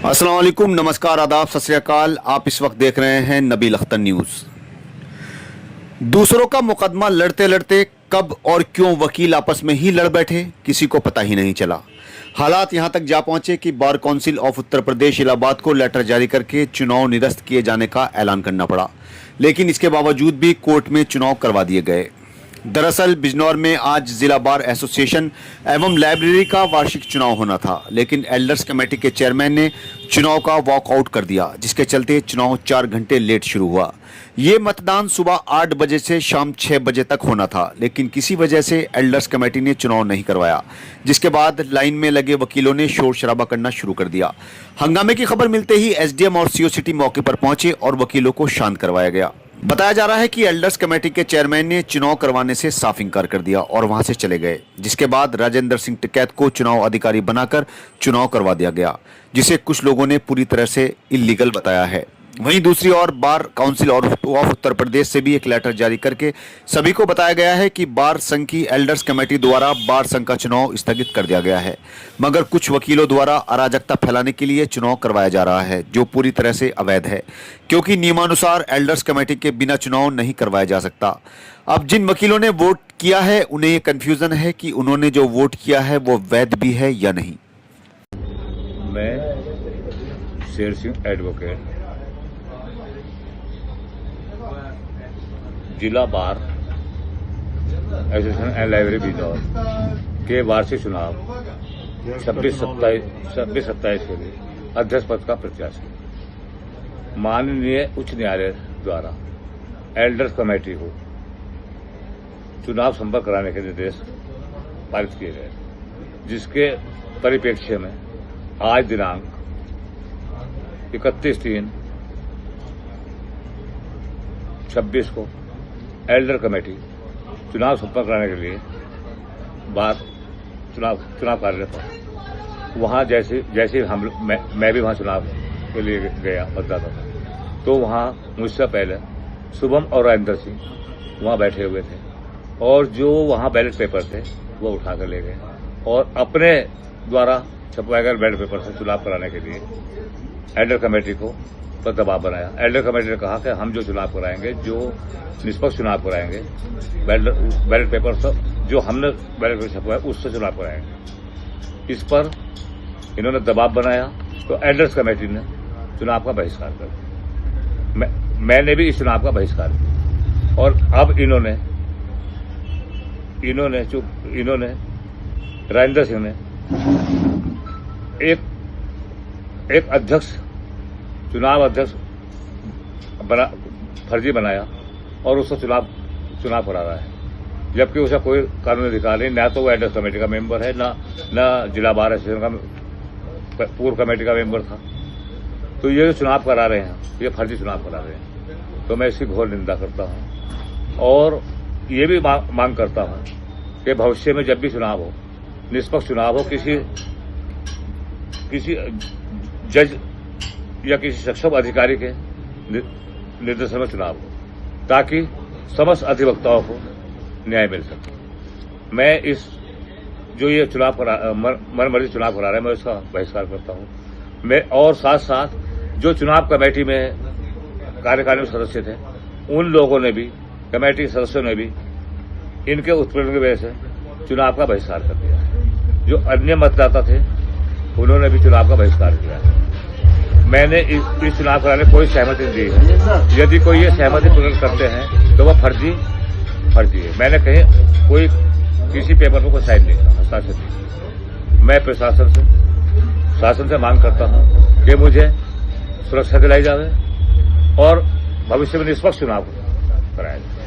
अस्सलाम वालेकुम, नमस्कार, आदाब, सत श्री अकाल। आप इस वक्त देख रहे हैं नबील अख्तर न्यूज़। दूसरों का मुकदमा लड़ते लड़ते कब और क्यों वकील आपस में ही लड़ बैठे, किसी को पता ही नहीं चला। हालात यहां तक जा पहुंचे कि bar council of Uttar Pradesh Allahabad को लेटर जारी करके चुनाव निरस्त किए जाने का ऐलान करना पड़ा, लेकिन इसके बावजूद भी कोर्ट में चुनाव करवा दिए गए। दरअसल बिजनौर में आज जिला बार एसोसिएशन एवं लाइब्रेरी का वार्षिक चुनाव होना था, लेकिन एल्डर्स कमेटी के चेयरमैन ने चुनाव का वॉकआउट कर दिया, जिसके चलते चुनाव 4 घंटे लेट शुरू हुआ। ये मतदान सुबह 8 बजे से शाम 6 बजे तक होना था, लेकिन किसी वजह से एल्डर्स कमेटी ने चुनाव नहीं करवाया, जिसके बाद लाइन में लगे वकीलों ने शोर शराबा करना शुरू कर दिया। हंगामे की खबर मिलते ही एसडीएम और सीओ सिटी मौके पर पहुंचे और वकीलों को शांत करवाया गया। बताया जा रहा है कि एल्डर्स कमेटी के चेयरमैन ने चुनाव करवाने से साफ इंकार कर दिया और वहां से चले गए, जिसके बाद राजेंद्र सिंह टिकैत को चुनाव अधिकारी बनाकर चुनाव करवा दिया गया, जिसे कुछ लोगों ने पूरी तरह से इल्लीगल बताया है। वहीं दूसरी ओर bar council of Uttar Pradesh से भी एक लेटर जारी करके सभी को बताया गया है कि बार संघ की एल्डर्स कमेटी द्वारा बार संघ का चुनाव स्थगित कर दिया गया है, मगर कुछ वकीलों द्वारा अराजकता फैलाने के लिए चुनाव करवाया जा रहा है, जो पूरी तरह से अवैध है, क्योंकि नियमानुसार एल्डर्स कमेटी के बिना चुनाव नहीं करवाया जा सकता। अब जिन वकीलों ने वोट किया है उन्हें ये कंफ्यूजन है कि उन्होंने जो वोट किया है वो वैध भी है या नहीं। मैं शेर सिंह एडवोकेट जिला bar association and library Bijnor के वार्षिक चुनाव 26-27 के लिए अध्यक्ष पद का प्रत्याशी माननीय उच्च न्यायालय द्वारा एल्डर्स कमेटी को चुनाव संपन्न कराने के निर्देश पारित किए गए, जिसके परिप्रेक्ष्य में आज दिनांक 31/3/26 को एल्डर कमेटी चुनाव संपन्न कराने के लिए बार चुनाव कार्यालय पर वहां जैसे हम मैं भी वहां चुनाव के लिए गया मतदाता था, तो वहां मुझसे पहले शुभम और राजेंद्र सिंह वहां बैठे हुए थे और जो वहां बैलेट पेपर थे वो उठाकर ले गए और अपने द्वारा छपवाए गए बैलेट पेपर से चुनाव कराने के लिए एल्डर कमेटी को पर दबाव बनाया। एल्डर कमेटी ने कहा कि हम जो चुनाव कराएंगे, जो निष्पक्ष चुनाव कराएंगे, बैलेट पेपर से जो हमने बैलेट पेपर छपवाया उससे चुनाव कराएंगे। इस पर इन्होंने दबाव बनाया तो एल्डर्स कमेटी ने चुनाव का बहिष्कार कर दिया। मैंने भी इस चुनाव का बहिष्कार किया और अब इन्होंने राजेंद्र सिंह ने एक अध्यक्ष चुनाव अध्यक्ष फर्जी बनाया और उससे चुनाव करा रहा है, जबकि उसका कोई कानूनी अधिकार नहीं। ना तो वो एल्डर्स कमेटी का मेंबर है, ना जिला बार एसोसिएशन का पूर्व कमेटी का मेंबर था। तो ये जो चुनाव करा रहे हैं, ये फर्जी चुनाव करा रहे हैं, तो मैं इसकी घोर निंदा करता हूं और ये भी मांग करता हूं कि भविष्य में जब भी चुनाव हो, निष्पक्ष चुनाव हो, किसी जज या किसी सक्षम अधिकारी के निर्देशन में चुनाव हो, ताकि समस्त अधिवक्ताओं को न्याय मिल सके। मैं इस जो ये चुनाव मनमर्जी चुनाव करा रहे हैं, मैं इसका बहिष्कार करता हूं। मैं और साथ साथ जो चुनाव कमेटी में कार्यकारिणी सदस्य थे, उन लोगों ने भी, कमेटी सदस्यों ने भी इनके उत्पीड़न की वजह से चुनाव का बहिष्कार कर दिया। जो अन्य मतदाता थे उन्होंने भी चुनाव का बहिष्कार किया है। मैंने इस चुनाव कराने कोई सहमति नहीं दी है। यदि कोई ये सहमति प्रकट करते हैं तो वह फर्जी है। मैंने कहीं कोई किसी पेपर पर कोई साइन नहीं करा, हस्ताक्षर नहीं। मैं शासन से मांग करता हूं कि मुझे सुरक्षा दिलाई जाए और भविष्य में निष्पक्ष चुनाव कराया जाए।